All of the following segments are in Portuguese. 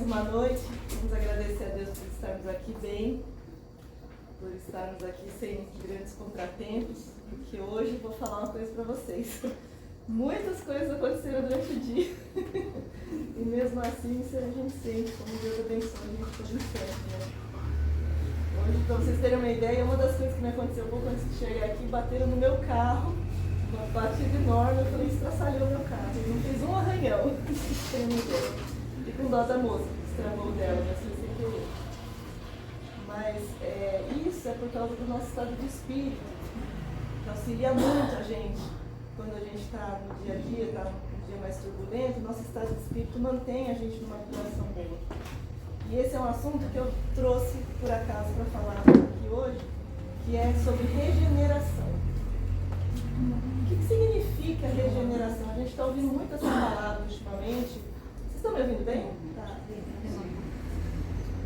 uma noite. Vamos agradecer a Deus por estarmos aqui bem, por estarmos aqui sem grandes contratempos, porque hoje vou falar uma coisa para vocês. Muitas coisas aconteceram durante o dia e mesmo assim a gente sente como Deus abençoa a gente por certo, né? Hoje, para vocês terem uma ideia, uma das coisas que me aconteceu pouco antes de chegar aqui, bateram no meu carro, uma batida enorme, eu falei, estraçalhou o meu carro, ele não fez um arranhão, tem uma ideia. E com dó da moça, que estragou dela, mas foi sem querer. Mas isso é por causa do nosso estado de espírito, que auxilia muito a gente. Quando a gente está no dia a dia, está num dia mais turbulento, o nosso estado de espírito mantém a gente numa vibração boa. E esse é um assunto que eu trouxe por acaso para falar aqui hoje, que é sobre regeneração. O que significa regeneração? A gente está ouvindo muito essa palavra ultimamente. Vocês estão me ouvindo bem? Tá.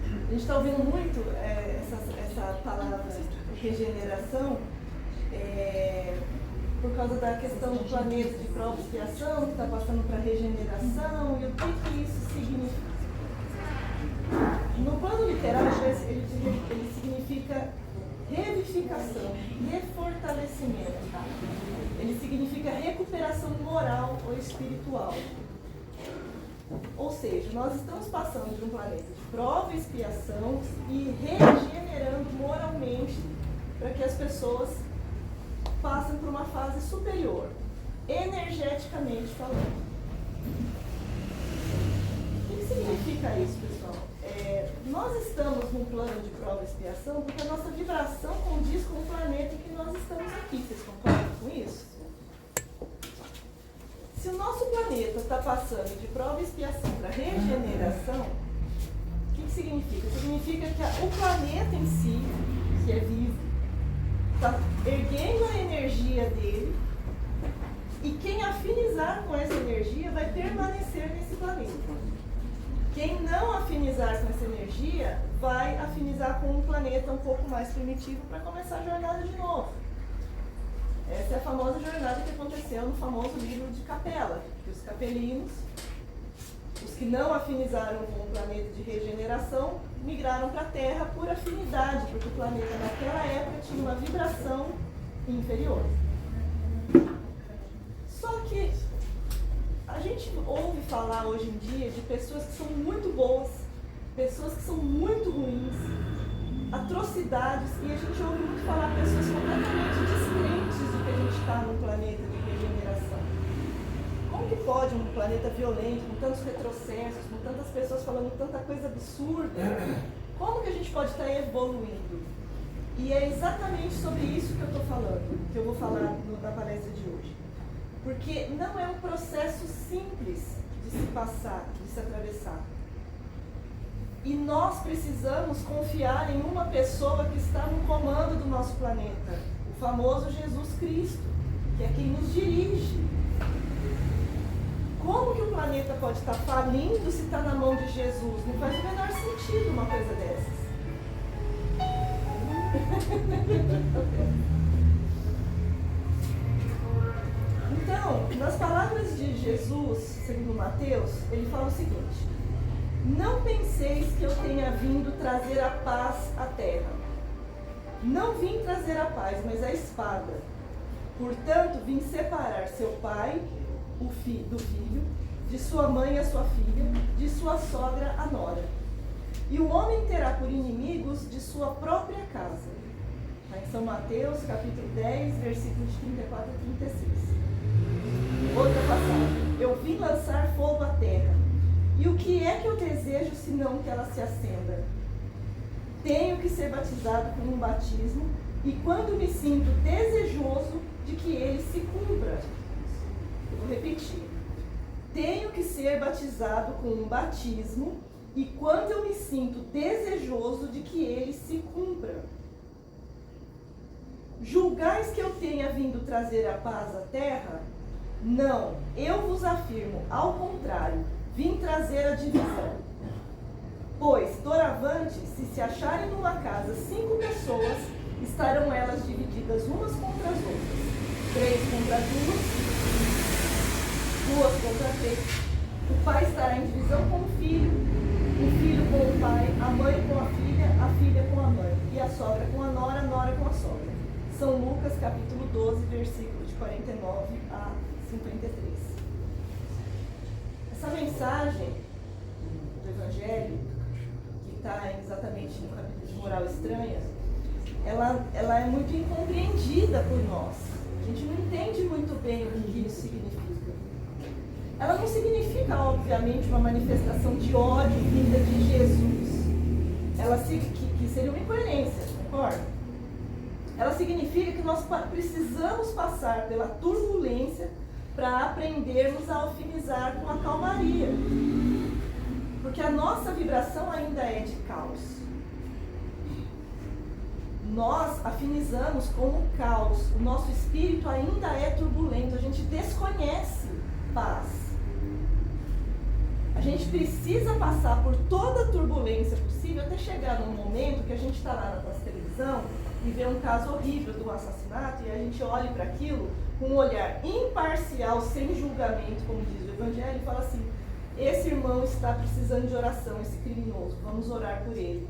A gente está ouvindo muito essa palavra regeneração por causa da questão do planeta de prova e expiação, que está passando para regeneração, e o que isso significa. No plano literário, ele significa revivificação, refortalecimento. Ele significa recuperação moral ou espiritual. Ou seja, nós estamos passando de um planeta de prova e expiação e regenerando moralmente para que as pessoas passem por uma fase superior, energeticamente falando. O que significa isso, pessoal? Nós estamos num plano de prova e expiação porque a nossa vibração condiz com o planeta em que nós estamos aqui. Vocês concordam com isso? Se o nosso planeta está passando de prova e expiação para regeneração, o que significa? Significa que o planeta em si, que é vivo, está erguendo a energia dele e quem afinizar com essa energia vai permanecer nesse planeta. Quem não afinizar com essa energia vai afinizar com um planeta um pouco mais primitivo para começar a jornada de novo. Essa é a famosa jornada que aconteceu no famoso livro de Capela, que os capelinos, os que não afinizaram com o planeta de regeneração, migraram para a Terra por afinidade, porque o planeta naquela época tinha uma vibração inferior. Só que a gente ouve falar hoje em dia de pessoas que são muito boas, pessoas que são muito ruins, atrocidades, e a gente ouve muito falar de pessoas completamente descrentes de que a gente está num planeta de regeneração. Como que pode um planeta violento, com tantos retrocessos, com tantas pessoas falando tanta coisa absurda, como que a gente pode estar evoluindo? E é exatamente sobre isso que eu estou falando, que eu vou falar na palestra de hoje. Porque não é um processo simples de se passar, de se atravessar. E nós precisamos confiar em uma pessoa que está no comando do nosso planeta, o famoso Jesus Cristo, que é quem nos dirige. Como que o planeta pode estar falindo se está na mão de Jesus? Não faz o menor sentido uma coisa dessas. Então, nas palavras de Jesus, segundo Mateus, ele fala o seguinte: não penseis que eu tenha vindo trazer a paz à terra. Não vim trazer a paz, mas a espada. Portanto, vim separar seu pai do filho, de sua mãe a sua filha, de sua sogra a nora. E o homem terá por inimigos de sua própria casa. Está em São Mateus, capítulo 10, versículos 34 a 36. Outra passagem: eu vim lançar fogo à terra, e o que é que eu desejo senão que ela se acenda? Tenho que ser batizado com um batismo, e quando me sinto desejoso de que ele se cumpra. Eu vou repetir: tenho que ser batizado com um batismo, e quando eu me sinto desejoso de que ele se cumpra. Julgais que eu tenha vindo trazer a paz à terra? Não, eu vos afirmo, ao contrário, vim trazer a divisão. Pois, doravante, se acharem numa casa 5 pessoas, estarão elas divididas umas contra as outras, 3 contra 2 contra 3. O pai estará em divisão com o filho com o pai, a mãe com a filha com a mãe, e a sogra com a nora com a sogra. São Lucas, capítulo 12, versículo de 49 a 53. Essa mensagem do Evangelho, que está exatamente no capítulo de Moral Estranha, ela é muito incompreendida por nós. A gente não entende muito bem o que isso significa. Ela não significa, obviamente, uma manifestação de ódio vinda de Jesus. Ela que seria uma incoerência, concorda? Ela significa que nós precisamos passar pela turbulência para aprendermos a alfinizar com a calmaria. Porque a nossa vibração ainda é de caos. Nós afinizamos com o caos. O nosso espírito ainda é turbulento. A gente desconhece paz. A gente precisa passar por toda a turbulência possível até chegar num momento que a gente está lá na nossa televisão e vê um caso horrível de um assassinato e a gente olha para aquilo com um olhar imparcial, sem julgamento, como diz o Evangelho, e fala assim: esse irmão está precisando de oração, esse criminoso, vamos orar por ele.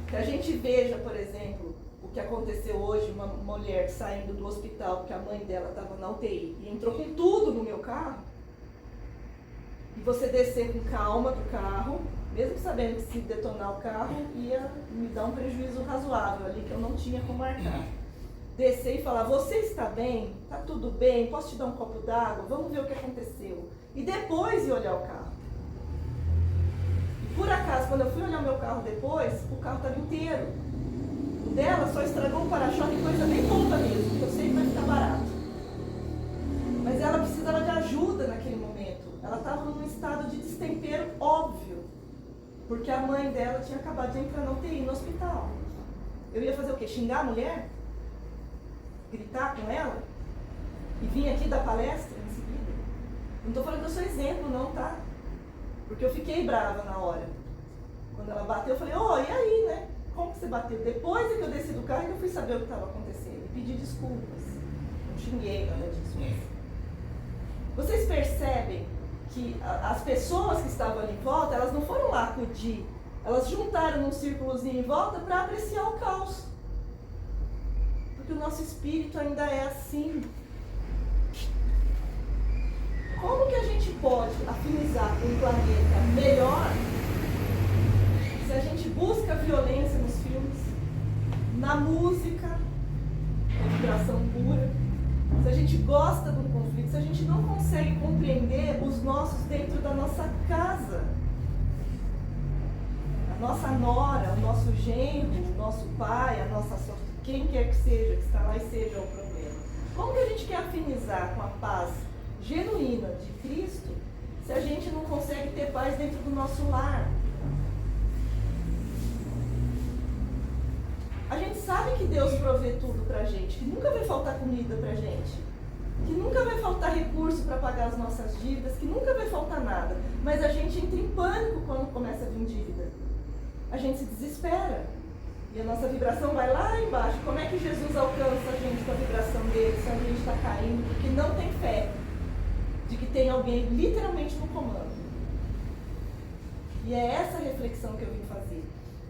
Que a gente veja, por exemplo, o que aconteceu hoje, uma mulher saindo do hospital porque a mãe dela estava na UTI e entrou com tudo no meu carro, e você descer com calma do carro, mesmo sabendo que se detonar o carro ia me dar um prejuízo razoável ali que eu não tinha como marcar. Descer e falar: você está bem? Está tudo bem? Posso te dar um copo d'água? Vamos ver o que aconteceu. E depois ir olhar o carro. E por acaso, quando eu fui olhar o meu carro depois, o carro estava inteiro. O dela só estragou o para-choque, coisa bem tonta mesmo, que eu sei que vai ficar barato. Mas ela precisava de ajuda naquele momento. Ela estava num estado de destempero óbvio. Porque a mãe dela tinha acabado de entrar na UTI, no hospital. Eu ia fazer o quê? Xingar a mulher? Gritar com ela? E vir aqui dar palestra em seguida? Não estou falando que eu sou exemplo não, tá? Porque eu fiquei brava na hora. Quando ela bateu, eu falei: ô, e aí, né? Como que você bateu? Depois é que eu desci do carro, eu fui saber o que estava acontecendo. E pedi desculpas. Não xinguei, nada disso. Mas vocês percebem que as pessoas que estavam ali em volta, elas não foram lá acudir. Elas juntaram num círculozinho em volta para apreciar o caos. Porque o nosso espírito ainda é assim. Como que a gente pode afinizar um planeta melhor se a gente busca violência nos filmes, na música, a vibração pura, se a gente gosta de um conflito, se a gente não consegue compreender os nossos dentro da nossa casa, a nossa nora, o nosso genro, o nosso pai, a nossa sogra, quem quer que seja, que está lá e seja o problema. Como que a gente quer afinizar com a paz genuína de Cristo se a gente não consegue ter paz dentro do nosso lar? A gente sabe que Deus provê tudo pra gente, que nunca vai faltar comida pra gente, que nunca vai faltar recurso para pagar as nossas dívidas, que nunca vai faltar nada. Mas a gente entra em pânico quando começa a vir dívida. A gente se desespera. E a nossa vibração vai lá embaixo. Como é que Jesus alcança a gente com a vibração dele se a gente está caindo? Porque não tem fé de que tem alguém literalmente no comando. E é essa reflexão que eu vim fazer.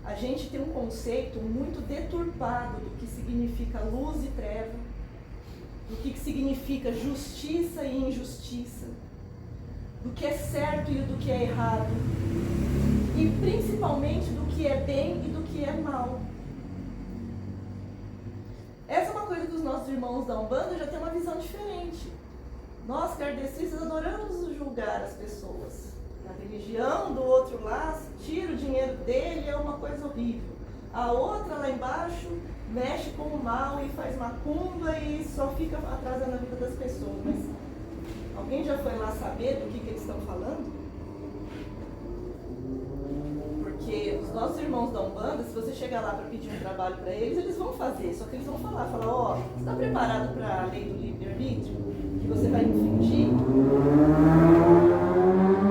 A gente tem um conceito muito deturpado do que significa luz e treva, do que significa justiça e injustiça, do que é certo e do que é errado, e principalmente do que é bem e do que é mal. Essa é uma coisa que os nossos irmãos da Umbanda já têm uma visão diferente. Nós, kardecistas, adoramos julgar as pessoas. A religião do outro lá tira o dinheiro dele, é uma coisa horrível. A outra lá embaixo mexe com o mal e faz macumba e só fica atrasando a vida das pessoas. Mas alguém já foi lá saber do que eles estão falando? Porque os nossos irmãos da Umbanda, se você chegar lá para pedir um trabalho para eles, eles vão fazer. Só que eles vão falar, ó, você está preparado para a lei do livre-arbítrio? Que você vai infringir?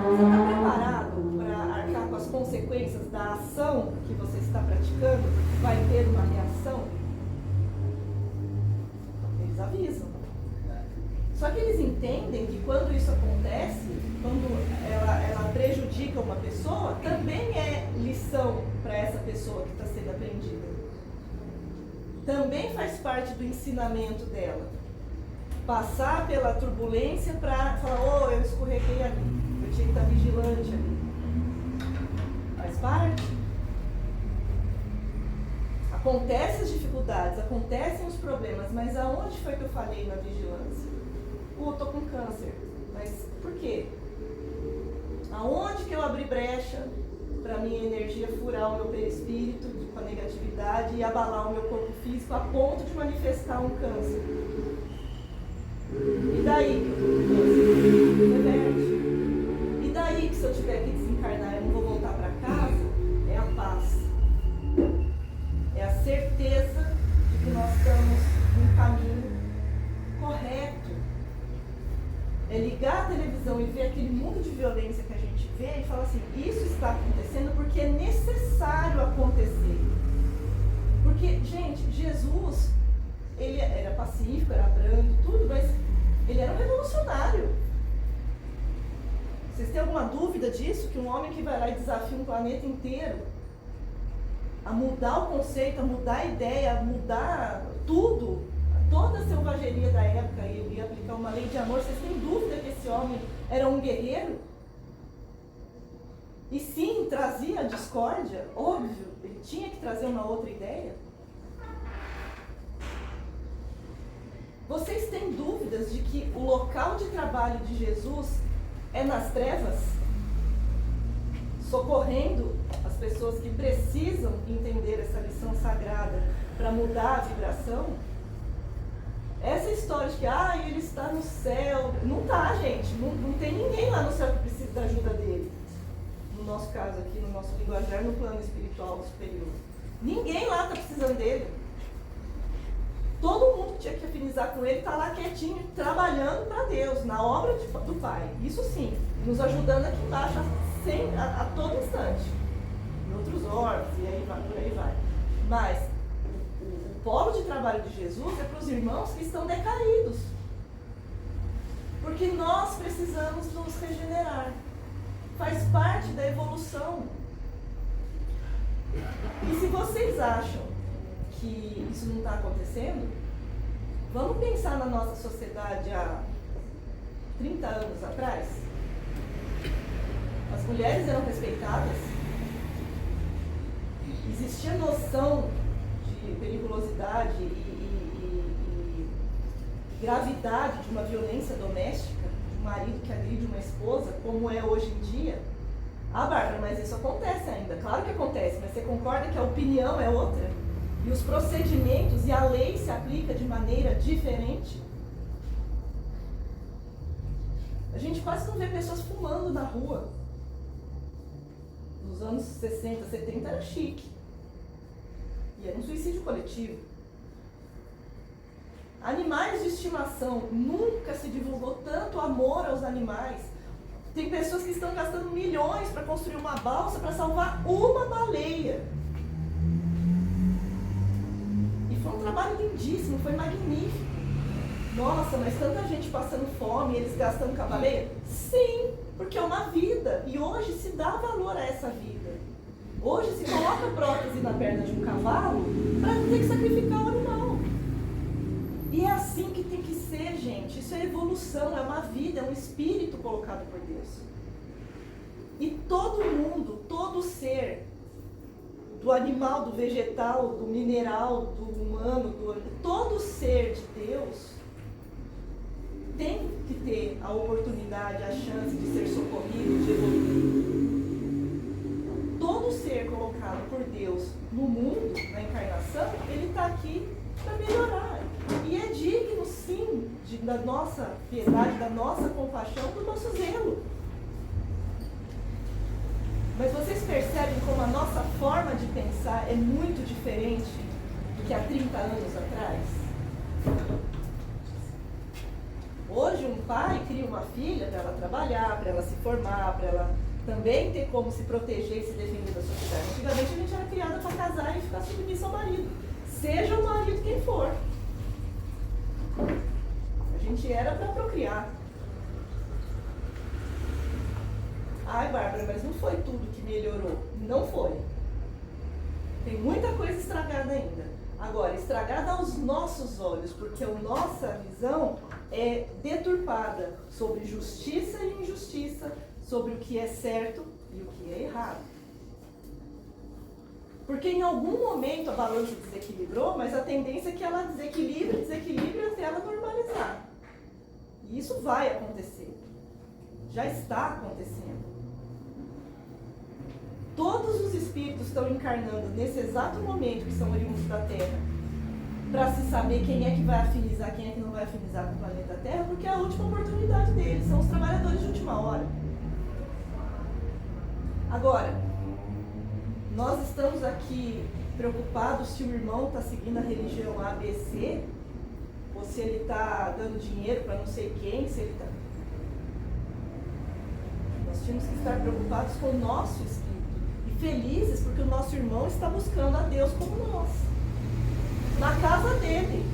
Você está preparado para arcar com as consequências da ação que você está praticando? Vai ter uma reação? Eles avisam. Só que eles entendem que quando isso acontece, quando ela prejudica uma pessoa, também é lição para essa pessoa que está sendo aprendida. Também faz parte do ensinamento dela. Passar pela turbulência para falar, eu escorreguei ali, eu tinha que estar vigilante ali. Faz parte. Acontecem as dificuldades, acontecem os problemas, mas aonde foi que eu falhei na vigilância? Estou com câncer. Mas por quê? Aonde que eu abri brecha para a minha energia furar o meu perispírito com a negatividade e abalar o meu corpo físico a ponto de manifestar um câncer? E daí que eu estou com câncer? Reverte. E daí que se eu tiver que desencarnar eu não vou voltar para casa? É a paz. É a certeza de que nós estamos num caminho correto. É ligar a televisão e ver aquele mundo de violência que a gente vê e falar assim, isso está acontecendo porque é necessário acontecer. Porque, gente, Jesus, ele era pacífico, era brando, tudo, mas ele era um revolucionário. Vocês têm alguma dúvida disso? Que um homem que vai lá e desafia um planeta inteiro a mudar o conceito, a mudar a ideia, a mudar tudo, toda a selvageria da época, e ele ia aplicar uma lei de amor. Vocês têm dúvida que esse homem era um guerreiro? E sim, trazia a discórdia, óbvio, ele tinha que trazer uma outra ideia. Vocês têm dúvidas de que o local de trabalho de Jesus é nas trevas? Socorrendo as pessoas que precisam entender essa lição sagrada para mudar a vibração? Essa história de que ele está no céu, não está, gente, não tem ninguém lá no céu que precisa da ajuda dele. No nosso caso aqui, no nosso linguajar, no plano espiritual superior. Ninguém lá está precisando dele. Todo mundo que tinha que afinizar com ele está lá quietinho, trabalhando para Deus, na obra do Pai. Isso sim, nos ajudando aqui embaixo a todo instante. Em outros órgãos, e aí vai, por aí vai. Mas o polo de trabalho de Jesus é para os irmãos que estão decaídos. Porque nós precisamos nos regenerar. Faz parte da evolução. E se vocês acham que isso não está acontecendo, vamos pensar na nossa sociedade há 30 anos atrás. As mulheres eram respeitadas, existia noção de periculosidade e gravidade de uma violência doméstica, de um marido que agride uma esposa, como é hoje em dia. Bárbara, mas isso acontece ainda. Claro que acontece, mas você concorda que a opinião é outra? E os procedimentos e a lei se aplica de maneira diferente? A gente quase não vê pessoas fumando na rua. Nos anos 60, 70 era chique. E era um suicídio coletivo. Animais de estimação. Nunca se divulgou tanto amor aos animais. Tem pessoas que estão gastando milhões para construir uma balsa para salvar uma baleia. E foi um trabalho lindíssimo, foi magnífico. Nossa, mas tanta gente passando fome, eles gastando com a baleia? Sim, porque é uma vida. E hoje se dá valor a essa vida. Hoje se coloca prótese na perna de um cavalo para não ter que sacrificar o animal. E é assim que tem que ser, gente. Isso é evolução, é uma vida, é um espírito colocado por Deus. E todo mundo, todo ser, do animal, do vegetal, do mineral, do humano, todo ser de Deus tem que ter a oportunidade, a chance de ser socorrido, de evoluir. Todo ser colocado por Deus no mundo, na encarnação, ele está aqui para melhorar. E é digno, sim, da nossa piedade, da nossa compaixão, do nosso zelo. Mas vocês percebem como a nossa forma de pensar é muito diferente do que há 30 anos atrás? Hoje um pai cria uma filha para ela trabalhar, para ela se formar, para ela também ter como se proteger e se defender da sociedade. Antigamente a gente era criada para casar e ficar submissa ao marido. Seja o marido quem for. A gente gente era para procriar. Ai, Bárbara, mas não foi tudo que melhorou. Não foi. Tem muita coisa estragada ainda. Agora, estragada aos nossos olhos, porque a nossa visão é deturpada sobre justiça e injustiça, sobre o que é certo e o que é errado. Porque em algum momento a balança desequilibrou, mas a tendência é que ela desequilibre até ela normalizar. E isso vai acontecer. Já está acontecendo. Todos os espíritos estão encarnando nesse exato momento que são oriundos da Terra, para se saber quem é que vai afinizar, quem é que não vai afinizar com o planeta Terra, porque é a última oportunidade deles, são os trabalhadores de última hora. Agora, nós estamos aqui preocupados se o irmão está seguindo a religião ABC, ou se ele está dando dinheiro para não sei quem, se ele está... Nós tínhamos que estar preocupados com o nosso espírito. Felizes porque o nosso irmão está buscando a Deus como nós, na casa dele,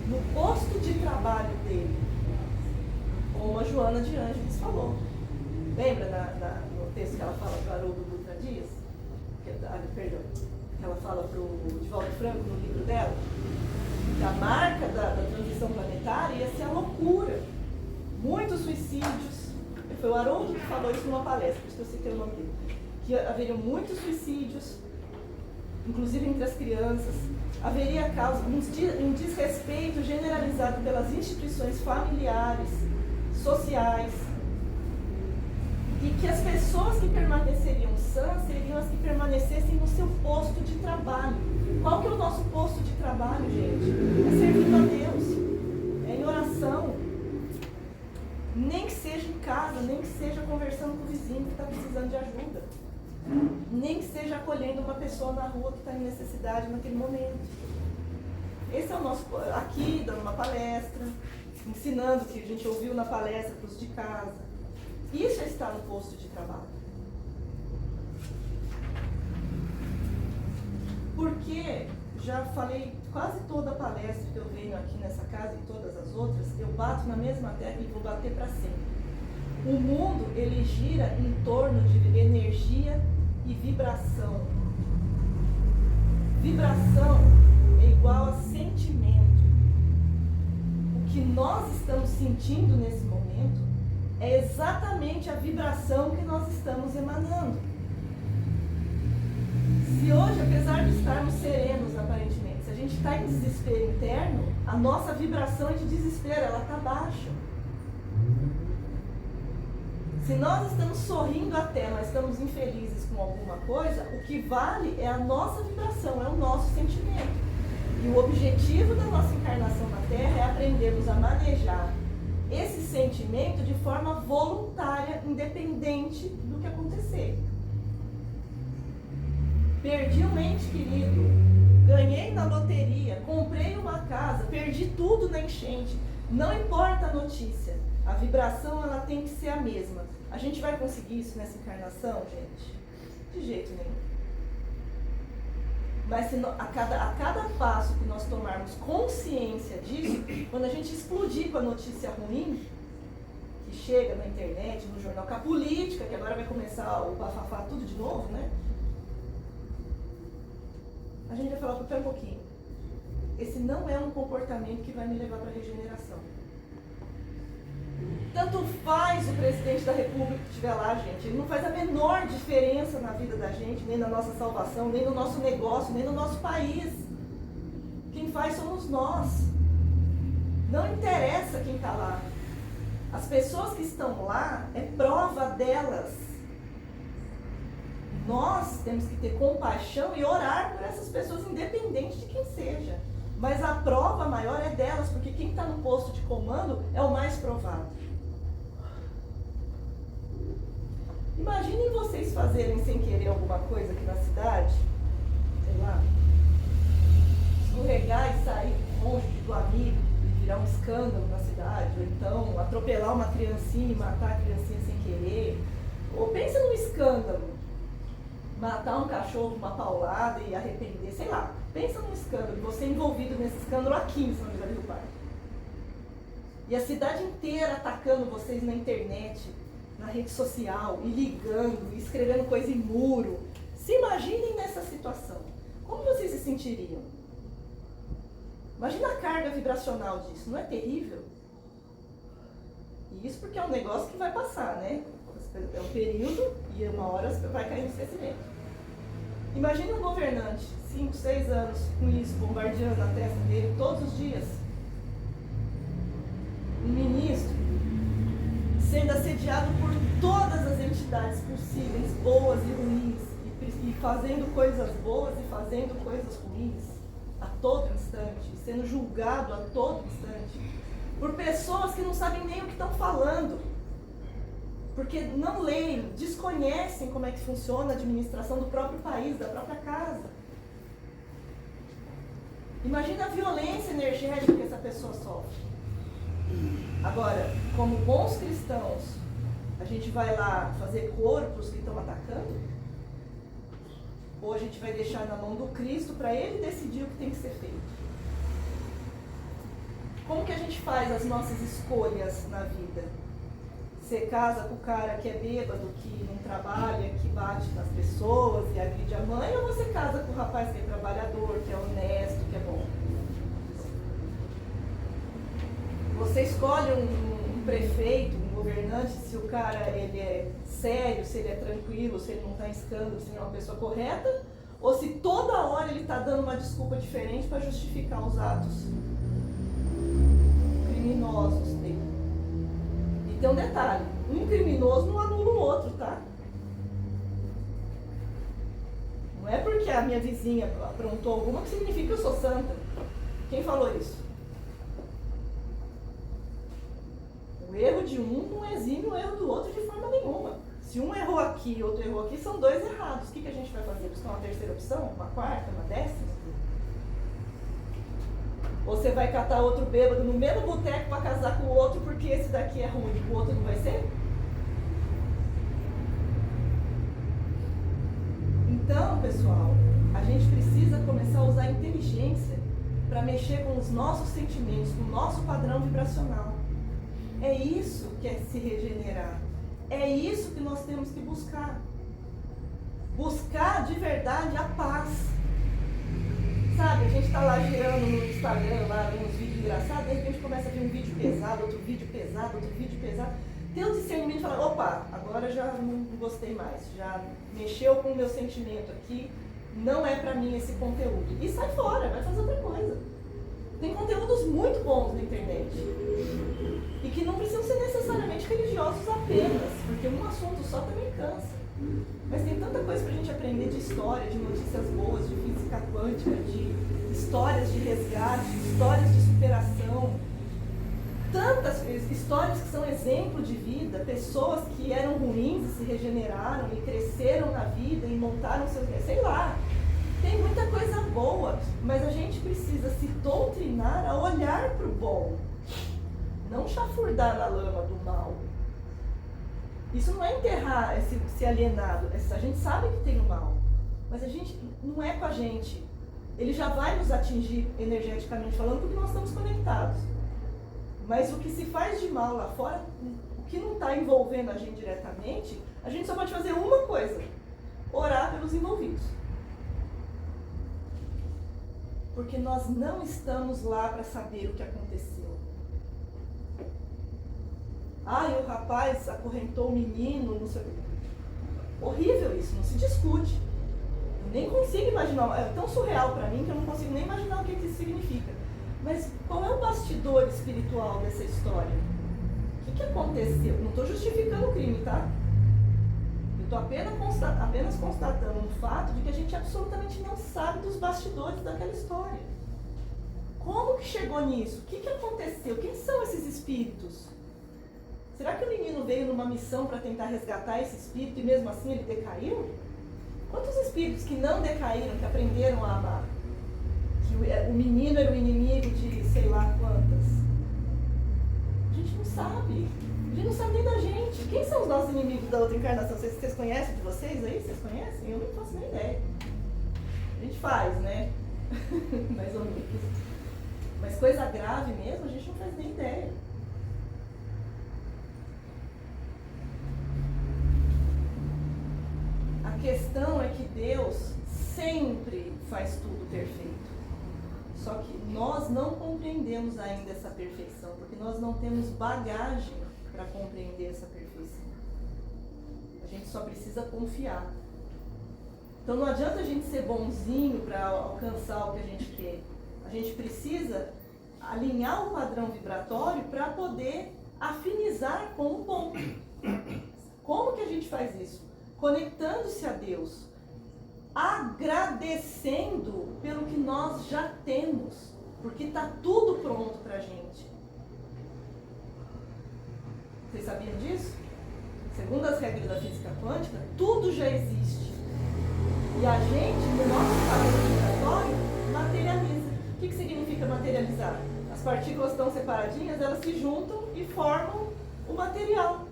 no posto de trabalho dele, como a Joana de Ângeles falou. Lembra no texto que ela fala para o Haroldo Dutra Dias? Que ela fala para o Divaldo Franco no livro dela, que a marca da transição planetária ia ser a loucura, muitos suicídios. Foi o Haroldo que falou isso numa palestra, por isso que eu citei o nome dele. Que haveriam muitos suicídios, inclusive entre as crianças, haveria causa, um desrespeito generalizado pelas instituições familiares, sociais, e que as pessoas que permaneceriam sãs seriam as que permanecessem no seu posto de trabalho. Qual que é o nosso posto de trabalho, gente? É servindo a Deus, é em oração, nem que seja em casa, nem que seja conversando com o vizinho que está precisando de ajuda. Nem que seja acolhendo uma pessoa na rua que está em necessidade naquele momento. Esse é o nosso... Aqui, dando uma palestra, ensinando o que a gente ouviu na palestra para os de casa. Isso é estar no posto de trabalho. Porque, já falei quase toda a palestra que eu venho aqui nessa casa e todas as outras, eu bato na mesma tecla e vou bater para sempre. O mundo, ele gira em torno de energia e vibração. Vibração é igual a sentimento. O que nós estamos sentindo nesse momento é exatamente a vibração que nós estamos emanando. Se hoje, apesar de estarmos serenos aparentemente, se a gente está em desespero interno, a nossa vibração é de desespero, ela está baixa. Se nós estamos sorrindo até, mas estamos infelizes com alguma coisa, o que vale é a nossa vibração, é o nosso sentimento. E o objetivo da nossa encarnação na Terra é aprendermos a manejar esse sentimento de forma voluntária, independente do que acontecer. Perdi um ente querido, ganhei na loteria, comprei uma casa, perdi tudo na enchente. Não importa a notícia, a vibração ela tem que ser a mesma. A gente vai conseguir isso nessa encarnação, gente? De jeito nenhum. Mas se a cada passo que nós tomarmos consciência disso, quando a gente explodir com a notícia ruim, que chega na internet, no jornal, com a política, que agora vai começar o bafafá tudo de novo, né? A gente vai falar, pera um pouquinho. Esse não é um comportamento que vai me levar para a regeneração. Tanto faz o presidente da República que estiver lá, gente. Ele não faz a menor diferença na vida da gente, nem na nossa salvação, nem no nosso negócio, nem no nosso país. Quem faz somos nós. Não interessa quem está lá. As pessoas que estão lá, é prova delas. Nós temos que ter compaixão e orar por essas pessoas, independente de quem seja. Mas a prova maior é delas, porque quem está no posto de comando é o mais provado. Imaginem vocês fazerem sem querer alguma coisa aqui na cidade, sei lá, escorregar e sair longe do amigo e virar um escândalo na cidade, ou então atropelar uma criancinha e matar a criancinha sem querer. Ou pensa num escândalo, matar um cachorro com uma paulada e arrepender, sei lá. Pensa num escândalo, você envolvido nesse escândalo aqui em São José do Rio Pardo. e a cidade inteira atacando vocês na internet, na rede social, e ligando, e escrevendo coisa em muro. Se imaginem nessa situação. Como vocês se sentiriam? Imagina a carga vibracional disso, não é terrível? E isso porque é um negócio que vai passar, né? É um período e uma hora vai cair no esquecimento. Imagine um governante, 5, 6 anos com isso, bombardeando a testa dele todos os dias. Um ministro sendo assediado por todas as entidades possíveis, boas e ruins, e fazendo coisas boas e fazendo coisas ruins a todo instante, sendo julgado a todo instante, por pessoas que não sabem nem o que estão falando, porque não leem, desconhecem como é que funciona a administração do próprio país, da própria casa. Imagina a violência energética que essa pessoa sofre. Agora, como bons cristãos, a gente vai lá fazer coro para os que estão atacando? Ou a gente vai deixar na mão do Cristo para Ele decidir o que tem que ser feito? Como que a gente faz as nossas escolhas na vida? Você casa com o cara que é bêbado, que não trabalha, que bate nas pessoas e agride a mãe, ou você casa com o rapaz que é trabalhador, que é honesto, que é bom? Você escolhe um prefeito, um governante, se o cara ele é sério, se ele é tranquilo, se ele não está em escândalo, se ele é uma pessoa correta, ou se toda hora ele está dando uma desculpa diferente para justificar os atos criminosos dele. E tem um detalhe, um criminoso não anula o outro, tá? Não é porque a minha vizinha aprontou alguma que significa que eu sou santa. Quem falou isso? O erro de um não exime o erro do outro de forma nenhuma. Se um errou aqui e outro errou aqui, são dois errados. O que a gente vai fazer? Buscar uma terceira opção? Uma quarta? Uma décima? Ou você vai catar outro bêbado no mesmo boteco para casar com o outro porque esse daqui é ruim e o outro não vai ser? Então, pessoal, a gente precisa começar a usar a inteligência para mexer com os nossos sentimentos, com o nosso padrão vibracional. É isso que é se regenerar. É isso que nós temos que buscar. Buscar de verdade a paz. Sabe, a gente está lá girando no Instagram, lá vendo uns vídeos engraçados, de repente começa a ver um vídeo pesado, outro vídeo pesado, outro vídeo pesado. Tem o discernimento de falar, opa, agora já não gostei mais, já mexeu com o meu sentimento aqui, não é pra mim esse conteúdo. E sai fora, vai fazer outra coisa. Tem conteúdos muito bons na internet. E que não precisam ser necessariamente religiosos apenas, porque um assunto só também cansa. Mas tem tanta coisa pra gente aprender de história, de notícias boas, de física quântica, de histórias de resgate, histórias de superação. Tantas histórias que são exemplo de vida, pessoas que eram ruins e se regeneraram e cresceram na vida e montaram seus... sei lá. Tem muita coisa boa, mas a gente precisa se doutrinar a olhar para o bom, não chafurdar na lama do mal. Isso não é enterrar esse alienado, a gente sabe que tem o mal, mas a gente não é com a gente. Ele já vai nos atingir energeticamente falando porque nós estamos conectados. Mas o que se faz de mal lá fora, o que não está envolvendo a gente diretamente, a gente só pode fazer uma coisa: orar pelos envolvidos. Porque nós não estamos lá para saber o que aconteceu. Ah, e o rapaz acorrentou o menino, não sei o que. Horrível isso, não se discute. Eu nem consigo imaginar, é tão surreal para mim que eu não consigo nem imaginar o que isso significa. Mas qual é o bastidor espiritual dessa história? O que aconteceu? Não estou justificando o crime, tá? Eu estou apenas constatando um fato de que a gente absolutamente não sabe dos bastidores daquela história. Como que chegou nisso? O que aconteceu? Quem são esses espíritos? Será que o menino veio numa missão para tentar resgatar esse espírito e mesmo assim ele decaiu? Quantos espíritos que não decaíram, que aprenderam a amar? Que o menino era o inimigo de sei lá quantas? A gente não sabe. A gente não sabe nem da gente. Quem são os nossos inimigos da outra encarnação? Vocês conhecem de vocês aí? Vocês conhecem? Eu não faço nem ideia. A gente faz, né? Mais ou menos. Mas coisa grave mesmo, a gente não faz nem ideia. questão é que Deus sempre faz tudo perfeito. Só que nós não compreendemos ainda essa perfeição, porque nós não temos bagagem para compreender essa perfeição. A gente só precisa confiar. Então não adianta a gente ser bonzinho para alcançar o que a gente quer. A gente precisa alinhar o padrão vibratório para poder afinizar com o bom. Como que a gente faz isso? Conectando-se a Deus, agradecendo pelo que nós já temos, porque está tudo pronto para a gente. Vocês sabiam disso? Segundo as regras da física quântica, tudo já existe. E a gente, no nosso padrão vibratório, materializa. O que significa materializar? As partículas estão separadinhas, elas se juntam e formam o material.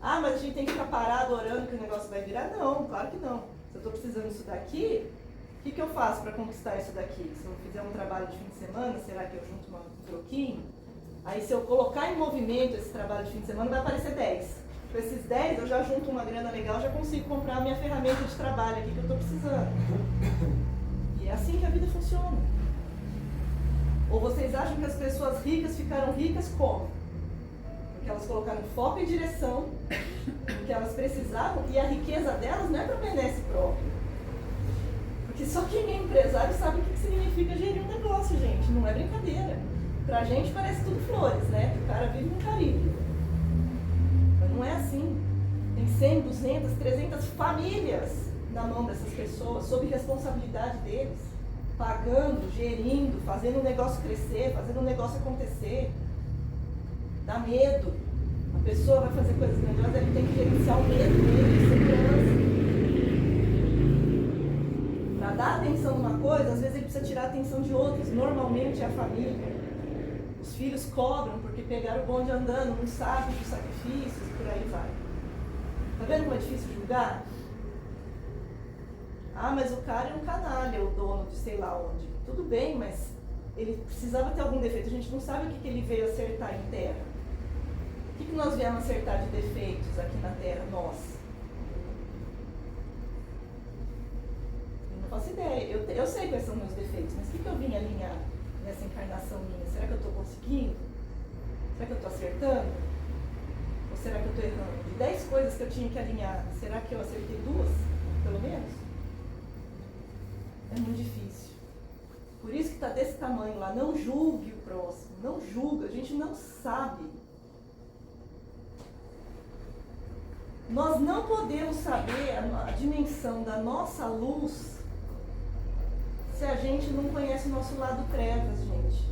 Ah, mas a gente tem que ficar parado orando que o negócio vai virar? Não, claro que não. Se eu estou precisando disso daqui, o que eu faço para conquistar isso daqui? Se eu fizer um trabalho de fim de semana, será que eu junto um troquinho? Aí se eu colocar em movimento esse trabalho de fim de semana, vai aparecer 10. Com esses 10 eu já junto uma grana legal, já consigo comprar a minha ferramenta de trabalho aqui que eu estou precisando. E é assim que a vida funciona. Ou vocês acham que as pessoas ricas ficaram ricas como? Porque elas colocaram foco e direção no que elas precisavam, e a riqueza delas não é para benesse próprio. Porque só quem é empresário sabe o que significa gerir um negócio, gente. Não é brincadeira. Pra gente parece tudo flores, né? O cara vive no Caribe. Mas não é assim. Tem 100, 200, 300 famílias na mão dessas pessoas, sob responsabilidade deles, pagando, gerindo, fazendo o negócio crescer, fazendo o negócio acontecer. Dá medo. A pessoa vai fazer coisas grandiosas, ele tem que gerenciar o medo dele, segurança. Para dar atenção numa coisa, às vezes ele precisa tirar a atenção de outras. Normalmente é a família. Os filhos cobram porque pegaram o bonde andando, não sabem dos sacrifícios e por aí vai. Tá vendo como é difícil julgar? Ah, mas o cara é um canalha, o dono de sei lá onde. Tudo bem, mas ele precisava ter algum defeito. A gente não sabe o que ele veio acertar em terra. O que nós viemos acertar de defeitos aqui na terra, nós? Eu não faço ideia. Eu sei quais são meus defeitos, mas o que eu vim alinhar nessa encarnação minha? Será que eu estou conseguindo? Será que eu estou acertando? Ou será que eu estou errando? De 10 coisas que eu tinha que alinhar, será que eu acertei 2, pelo menos? É muito difícil. Por isso que está desse tamanho lá. Não julgue o próximo. Não julga. A gente não sabe. Nós não podemos saber a dimensão da nossa luz se a gente não conhece o nosso lado trevas, gente.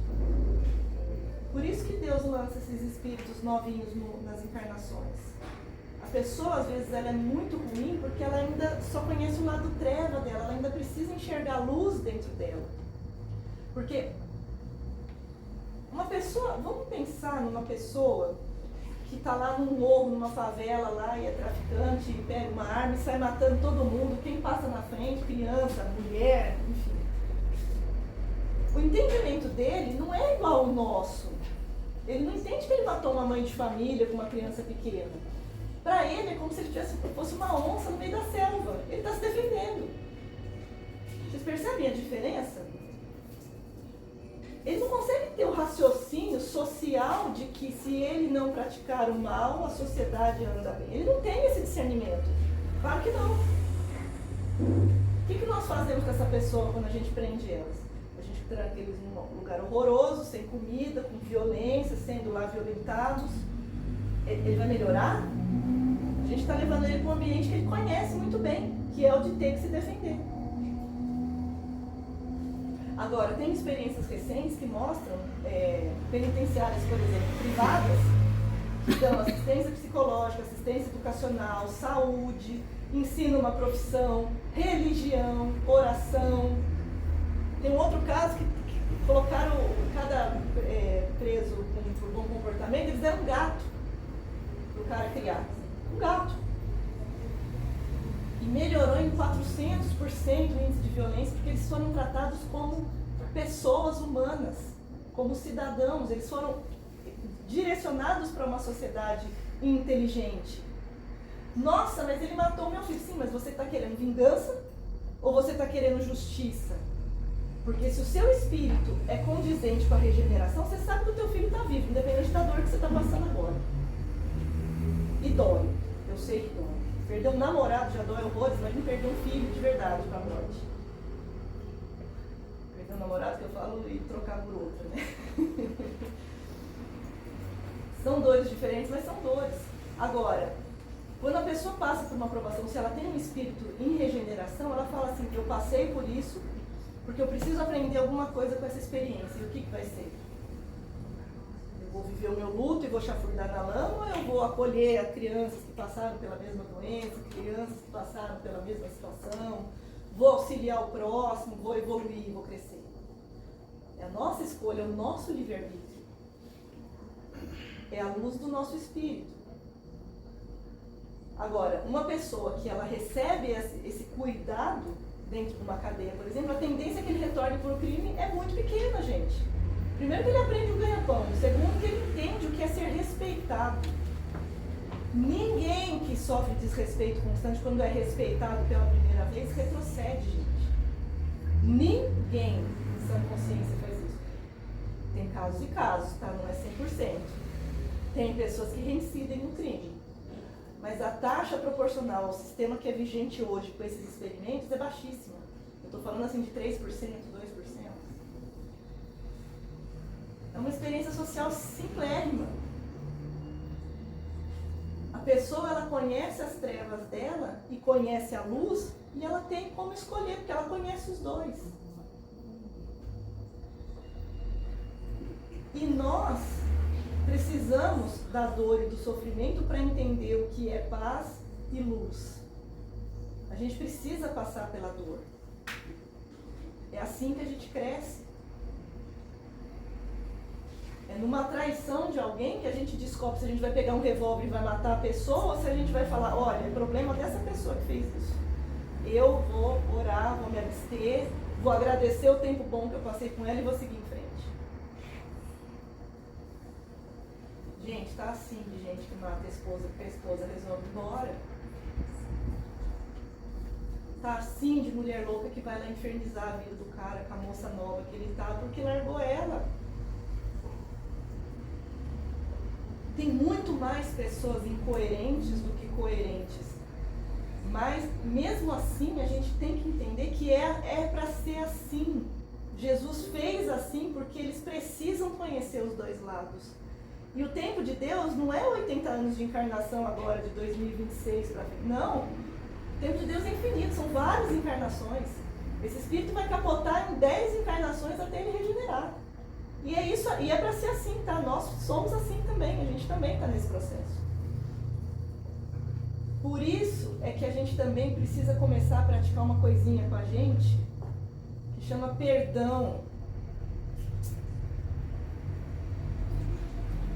Por isso que Deus lança esses espíritos novinhos nas encarnações. A pessoa, às vezes, ela é muito ruim porque ela ainda só conhece o lado treva dela, ela ainda precisa enxergar a luz dentro dela. Porque uma pessoa, vamos pensar numa pessoa que está lá num morro, numa favela lá e é traficante, e pega uma arma e sai matando todo mundo, quem passa na frente, criança, mulher, enfim. O entendimento dele não é igual ao nosso. Ele não entende que ele matou uma mãe de família com uma criança pequena. Para ele é como se ele fosse uma onça no meio da selva. Ele está se defendendo. Vocês percebem a diferença? Ele não consegue ter o raciocínio social de que se ele não praticar o mal, a sociedade anda bem. Ele não tem esse discernimento. Claro que não. O que nós fazemos com essa pessoa quando a gente prende elas? A gente tranca eles num lugar horroroso, sem comida, com violência, sendo lá violentados. Ele vai melhorar? A gente está levando ele para um ambiente que ele conhece muito bem, que é o de ter que se defender. Agora, tem experiências recentes que mostram penitenciárias, por exemplo, privadas, que dão assistência psicológica, assistência educacional, saúde, ensino uma profissão, religião, oração. Tem um outro caso que colocaram cada preso por bom comportamento, eles deram um gato para o cara criar. Um gato. E melhorou em 400% o índice de violência, porque eles foram tratados como pessoas humanas, como cidadãos. Eles foram direcionados para uma sociedade inteligente. Nossa, mas ele matou meu filho. Sim, mas você está querendo vingança ou você está querendo justiça? Porque se o seu espírito é condizente com a regeneração, você sabe que o teu filho está vivo, independente da dor que você está passando agora. E dói. Eu sei que dói. Perder um namorado já dói horrores, mas não perder um filho de verdade para a morte. Perder um namorado que eu falo e trocar por outro, né? São dores diferentes, mas são dores. Agora, quando a pessoa passa por uma aprovação, se ela tem um espírito em regeneração, ela fala assim, eu passei por isso, porque eu preciso aprender alguma coisa com essa experiência. E o que vai ser? Eu vou viver o meu luto e vou chafurdar na lama, ou eu vou acolher crianças que passaram pela mesma doença, crianças que passaram pela mesma situação, vou auxiliar o próximo, vou evoluir, vou crescer. É a nossa escolha, é o nosso livre-arbítrio. É a luz do nosso espírito. Agora, uma pessoa que ela recebe esse cuidado dentro de uma cadeia, por exemplo, a tendência que ele retorne para o crime é muito pequena, gente. Primeiro que ele aprende o ganha-pão, segundo que ele entende o que é ser respeitado. Ninguém que sofre desrespeito constante quando é respeitado pela primeira vez retrocede, gente. Ninguém em sã consciência faz isso. Tem casos e casos, tá? Não é 100%. Tem pessoas que reincidem no crime. Mas a taxa proporcional ao sistema que é vigente hoje com esses experimentos é baixíssima. Eu estou falando assim de 3%, 2%. É uma experiência social simplérrima. A pessoa, ela conhece as trevas dela e conhece a luz e ela tem como escolher, porque ela conhece os dois. E nós precisamos da dor e do sofrimento para entender o que é paz e luz. A gente precisa passar pela dor. É assim que a gente cresce. É numa traição de alguém que a gente descobre se a gente vai pegar um revólver e vai matar a pessoa ou se a gente vai falar, olha, é problema dessa pessoa que fez isso. Eu vou orar, vou me abster, vou agradecer o tempo bom que eu passei com ela e vou seguir em frente. Gente, tá assim de gente que mata a esposa porque a esposa resolve ir embora. Tá assim de mulher louca que vai lá infernizar a vida do cara com a moça nova que ele tá porque largou ela. Tem muito mais pessoas incoerentes do que coerentes. Mas, mesmo assim, a gente tem que entender que é para ser assim. Jesus fez assim porque eles precisam conhecer os dois lados. E o tempo de Deus não é 80 anos de encarnação agora, de 2026 para frente. Não. O tempo de Deus é infinito, são várias encarnações. Esse espírito vai capotar em 10 encarnações até ele regenerar. E é isso, e é para ser assim, tá? Nós somos assim também, a gente também está nesse processo. Por isso é que a gente também precisa começar a praticar uma coisinha com a gente, que chama perdão.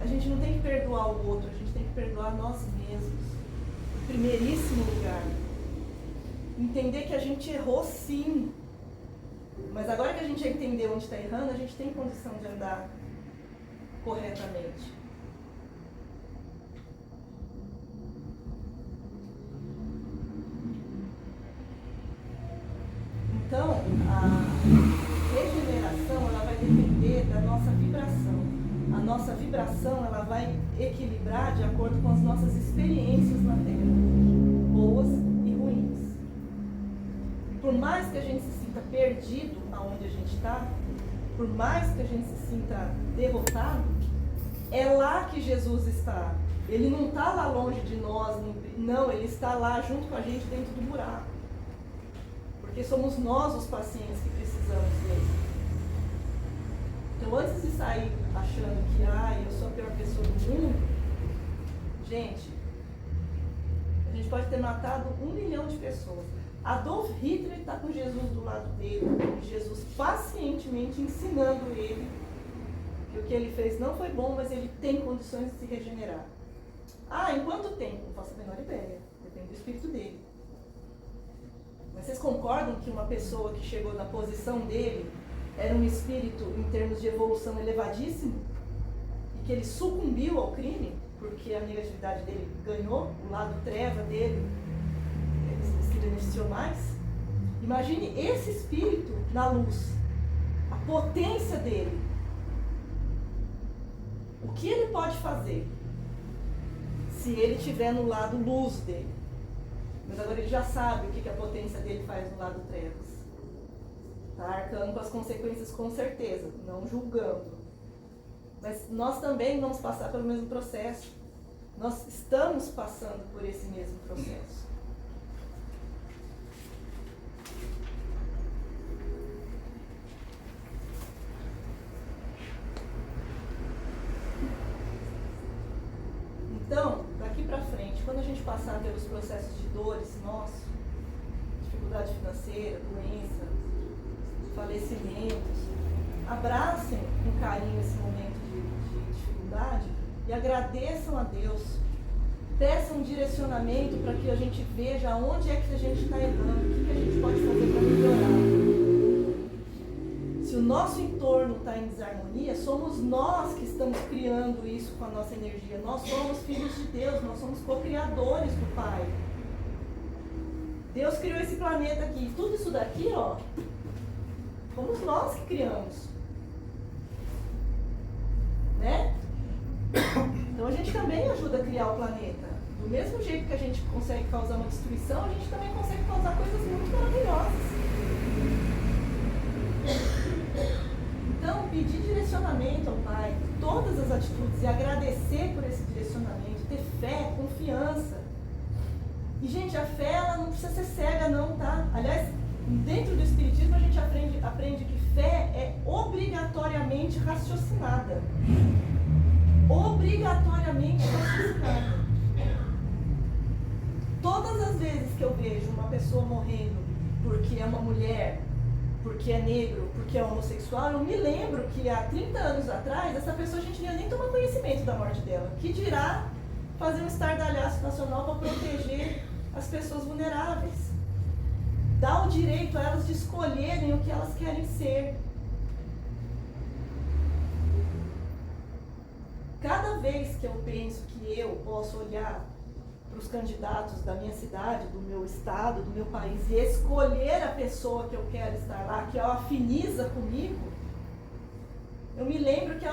A gente não tem que perdoar o outro, a gente tem que perdoar nós mesmos. Em primeiríssimo lugar. Entender que a gente errou sim. Mas agora que a gente já entendeu onde está errando, a gente tem condição de andar corretamente. Então, a regeneração ela vai depender da nossa vibração. A nossa vibração ela vai equilibrar de acordo com as nossas experiências na Terra, boas e ruins. Por mais que a gente se sinta perdido aonde a gente está, por mais que a gente se sinta derrotado, é lá que Jesus está. Ele não está lá longe de nós, não, ele está lá junto com a gente dentro do buraco. Porque somos nós os pacientes que precisamos dele. Então, antes de sair achando que eu sou a pior pessoa do mundo, gente, a gente pode ter matado 1 milhão de pessoas. Adolf Hitler está com Jesus do lado dele, e Jesus pacientemente ensinando ele que o que ele fez não foi bom, mas ele tem condições de se regenerar. Em quanto tempo? Não faço a menor ideia, depende do espírito dele. Mas vocês concordam que uma pessoa que chegou na posição dele era um espírito em termos de evolução elevadíssimo? E que ele sucumbiu ao crime? porque a negatividade dele ganhou, o lado treva dele ele se beneficiou mais. Imagine esse espírito na luz, a potência dele. O que ele pode fazer se ele estiver no lado luz dele? Mas agora ele já sabe o que a potência dele faz no lado trevas. Está arcando com as consequências com certeza, não julgando. Mas nós também vamos passar pelo mesmo processo. Nós estamos passando por esse mesmo processo. Então, daqui para frente, quando a gente passar pelos processos de dores nossos, dificuldade financeira, doença, falecimentos, abracem com carinho esse momento de dificuldade e agradeçam a Deus. Peçam um direcionamento para que a gente veja onde é que a gente está errando, o que a gente pode fazer para melhorar. Se o nosso entorno está em desarmonia, somos nós que estamos criando isso com a nossa energia. Nós somos filhos de Deus, nós somos co-criadores do Pai. Deus criou esse planeta aqui. Tudo isso daqui, ó, fomos nós que criamos. Né? Então a gente também ajuda a criar o planeta. Do mesmo jeito que a gente consegue causar uma destruição, a gente também consegue causar coisas muito maravilhosas. Então, pedir direcionamento ao Pai, todas as atitudes, e agradecer por esse direcionamento, ter fé, confiança. E, gente, a fé ela não precisa ser cega, não, tá? Aliás, dentro do Espiritismo a gente aprende que fé é obrigatoriamente raciocinada. Obrigatoriamente raciocinada. Todas as vezes que eu vejo uma pessoa morrendo porque é uma mulher, porque é negro, porque é homossexual, eu me lembro que há 30 anos atrás, essa pessoa a gente não ia nem tomar conhecimento da morte dela. Que dirá fazer um estardalhaço nacional para proteger as pessoas vulneráveis. Dá o direito a elas de escolherem o que elas querem ser. Cada vez que eu penso que eu posso olhar para os candidatos da minha cidade, do meu estado, do meu país e escolher a pessoa que eu quero estar lá, que afiniza comigo, eu me lembro que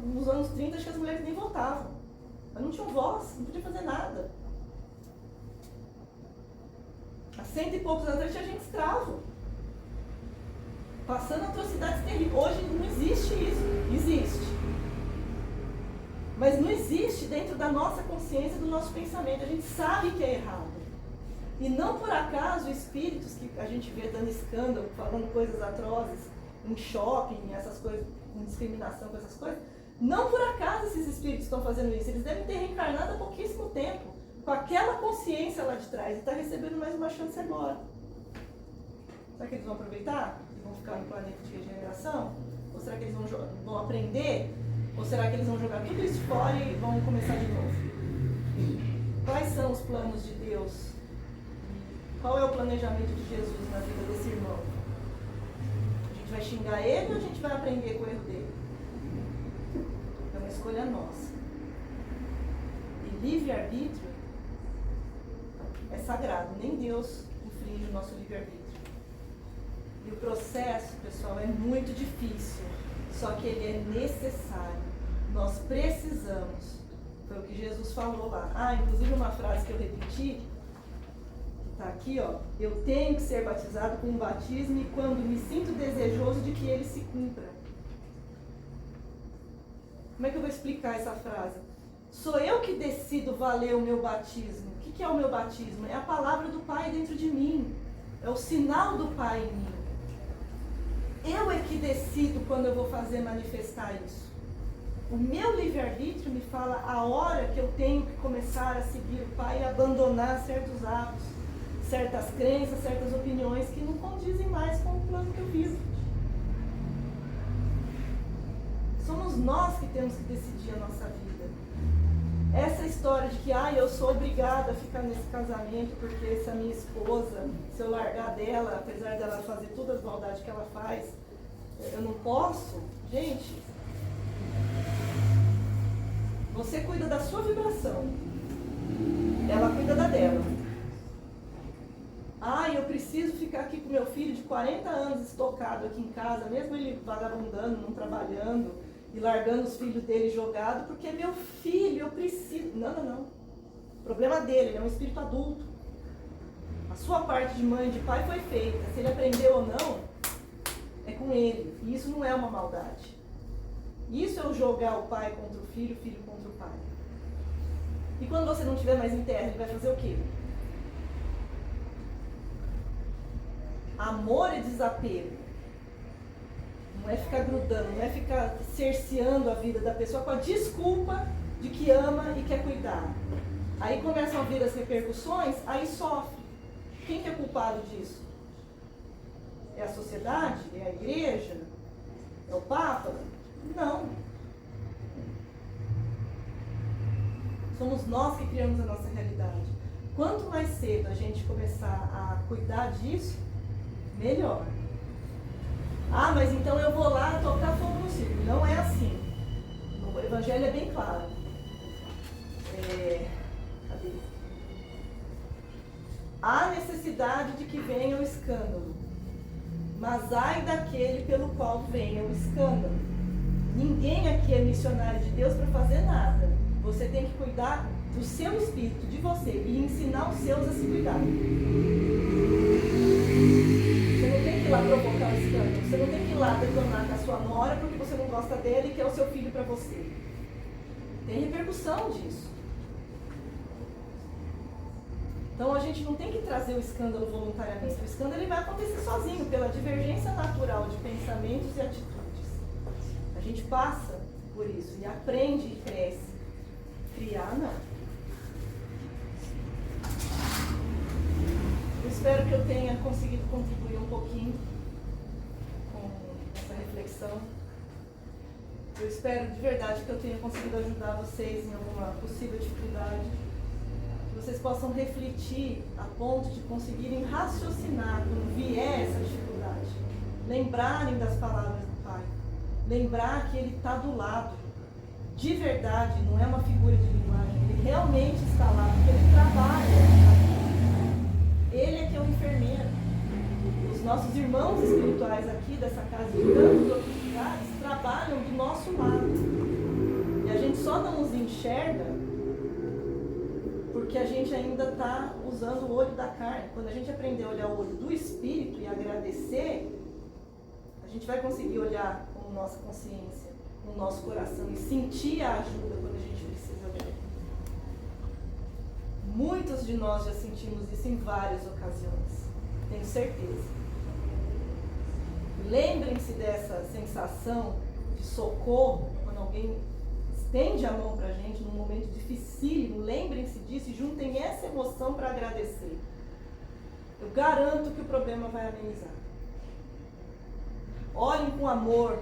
nos anos 30 acho que as mulheres nem votavam. Mas não tinham voz, não podiam fazer nada. Há 100 e poucos anos atrás tinha gente escravo. Passando atrocidades terríveis. Hoje não existe isso. Existe. Mas não existe dentro da nossa consciência, do nosso pensamento. A gente sabe que é errado. E não por acaso espíritos que a gente vê dando escândalo, falando coisas atrozes, em shopping, essas coisas, em discriminação com essas coisas, não por acaso esses espíritos estão fazendo isso. Eles devem ter reencarnado há pouquíssimo tempo, com aquela consciência lá de trás, e está recebendo mais uma chance agora. Será que eles vão aproveitar? E vão ficar no planeta de regeneração? Ou será que eles vão aprender? Ou será que eles vão jogar tudo isso fora e vão começar de novo? Quais são os planos de Deus? Qual é o planejamento de Jesus na vida desse irmão? A gente vai xingar ele ou a gente vai aprender com o erro dele? É uma escolha nossa. E livre-arbítrio é sagrado. Nem Deus infringe o nosso livre-arbítrio. E o processo, pessoal, é muito difícil. Só que ele é necessário. Nós precisamos. Foi o que Jesus falou lá. Inclusive uma frase que eu repeti, que está aqui, ó. Eu tenho que ser batizado com um batismo e quando me sinto desejoso de que ele se cumpra. Como é que eu vou explicar essa frase? Sou eu que decido valer o meu batismo. O que é o meu batismo? É a palavra do Pai dentro de mim. É o sinal do Pai em mim. Eu é que decido quando eu vou fazer manifestar isso. O meu livre-arbítrio me fala a hora que eu tenho que começar a seguir o Pai e abandonar certos hábitos, certas crenças, certas opiniões que não condizem mais com o plano que eu vivo. Somos nós que temos que decidir a nossa vida. Essa história de que eu sou obrigada a ficar nesse casamento porque se a minha esposa, se eu largar dela, apesar dela fazer todas as maldades que ela faz, eu não posso. Gente, Você cuida da sua vibração. Ela cuida da dela. Eu preciso ficar aqui com meu filho de 40 anos estocado aqui em casa, mesmo ele vagabundando, não trabalhando e largando os filhos dele jogados, porque é meu filho, eu preciso. Não. O problema dele, ele é um espírito adulto. A sua parte de mãe e de pai foi feita. Se ele aprendeu ou não, é com ele. E isso não é uma maldade. Isso é o jogar o pai contra o filho contra o pai. E quando você não tiver mais em terra, ele vai fazer o quê? Amor é desapego. Não é ficar grudando, não é ficar cerceando a vida da pessoa com a desculpa de que ama e quer cuidar. Aí começam a vir as repercussões, aí sofre. Quem que é culpado disso? É a sociedade? É a igreja? É o Papa? Não. Somos nós que criamos a nossa realidade. Quanto mais cedo a gente começar a cuidar disso, melhor. Mas então eu vou lá tocar fogo no circo. Não é assim. O Evangelho é bem claro. Cadê? Há necessidade de que venha o escândalo, mas ai daquele pelo qual venha o escândalo. Ninguém aqui é missionário de Deus para fazer nada. Você tem que cuidar do seu espírito, de você, e ensinar os seus a se cuidar. Você não tem que ir lá provocar o escândalo. Você não tem que ir lá detonar com a sua nora porque você não gosta dela e quer o seu filho para você. Tem repercussão disso. Então a gente não tem que trazer o escândalo voluntariamente. O escândalo ele vai acontecer sozinho, pela divergência natural de pensamentos e atitudes. A gente passa por isso e aprende e cresce. Criar, não. Eu espero que eu tenha conseguido contribuir um pouquinho com essa reflexão. Eu espero de verdade que eu tenha conseguido ajudar vocês em alguma possível dificuldade. Que vocês possam refletir a ponto de conseguirem raciocinar quando vier essa dificuldade. Lembrarem das palavras do Pai. Lembrar que Ele está do lado. De verdade, não é uma figura de linguagem. Ele realmente está lá, porque Ele trabalha. Ele é que é o enfermeiro. Os nossos irmãos espirituais aqui dessa casa e de tantos outros lugares trabalham do nosso lado. E a gente só não os enxerga porque a gente ainda está usando o olho da carne. Quando a gente aprender a olhar o olho do espírito e agradecer, a gente vai conseguir olhar com nossa consciência, com o nosso coração e sentir a ajuda quando a gente precisa dela. Muitos de nós já sentimos isso em várias ocasiões, tenho certeza. Lembrem-se dessa sensação de socorro, quando alguém estende a mão para a gente num momento dificílimo, lembrem-se disso e juntem essa emoção para agradecer. Eu garanto que o problema vai amenizar. Olhem com amor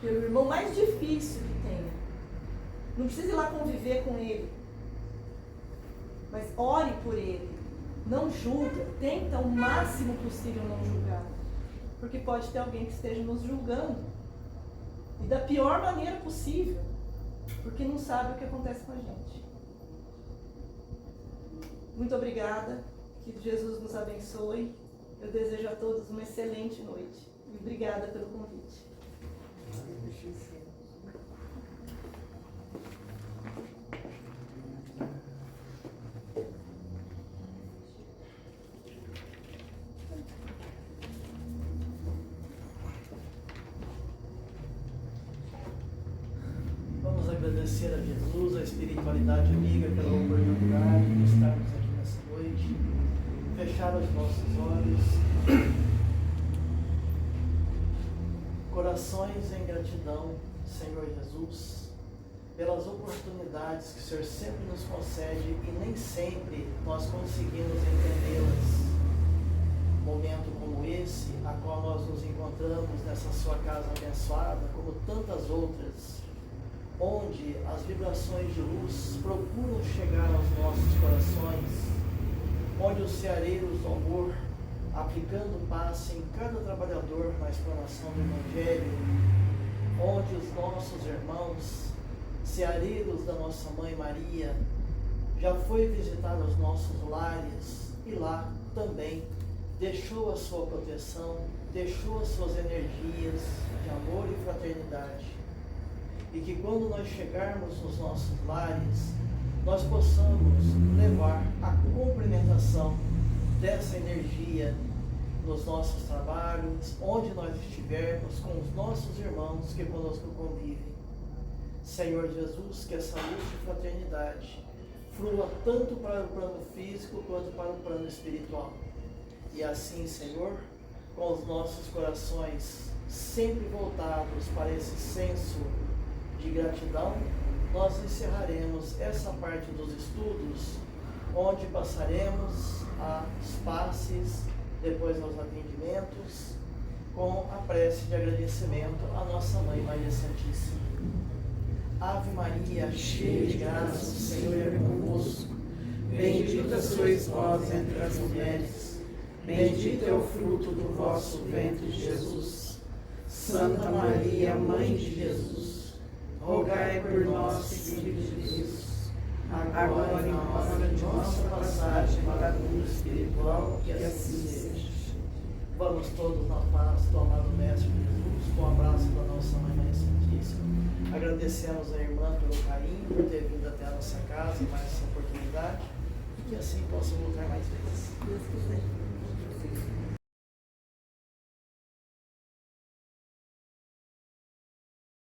pelo irmão mais difícil que tenha. Não precisa ir lá conviver com ele, mas ore por ele. Não julga, tenta o máximo possível não julgar, porque pode ter alguém que esteja nos julgando, e da pior maneira possível, porque não sabe o que acontece com a gente. Muito obrigada, que Jesus nos abençoe. Eu desejo a todos uma excelente noite, e obrigada pelo convite. Vamos agradecer a Jesus, a espiritualidade amiga, pela oportunidade de estarmos aqui nessa noite, fechar os nossos olhos, corações em gratidão, Senhor Jesus, pelas oportunidades que o Senhor sempre nos concede e nem sempre nós conseguimos entendê-las. Momento como esse, a qual nós nos encontramos nessa sua casa abençoada, como tantas outras, onde as vibrações de luz procuram chegar aos nossos corações, onde os ceareiros do amor, aplicando paz em cada trabalhador na explanação do Evangelho, onde os nossos irmãos Seareiros da nossa Mãe Maria, já foi visitar os nossos lares e lá também deixou a sua proteção, deixou as suas energias de amor e fraternidade. E que quando nós chegarmos nos nossos lares, nós possamos levar a cumprimentação dessa energia nos nossos trabalhos, onde nós estivermos, com os nossos irmãos que conosco convivem. Senhor Jesus, que essa luz de fraternidade flua tanto para o plano físico quanto para o plano espiritual. E assim, Senhor, com os nossos corações sempre voltados para esse senso de gratidão, nós encerraremos essa parte dos estudos, onde passaremos as passes, depois aos atendimentos, com a prece de agradecimento à nossa Mãe Maria Santíssima. Ave Maria, cheia de graça, o Senhor é convosco. Bendita sois vós entre as mulheres, bendito é o fruto do vosso ventre, Jesus. Santa Maria, Mãe de Jesus, rogai por nós, filhos de Deus, agora e na hora de nossa passagem para o mundo espiritual, que assim seja. Vamos todos na paz do amado Mestre Jesus, com o abraço da nossa Mãe Maria Santíssima. Agradecemos a irmã pelo carinho, por ter vindo até a nossa casa, mais essa oportunidade, e que assim possa voltar mais vezes. Deus quiser.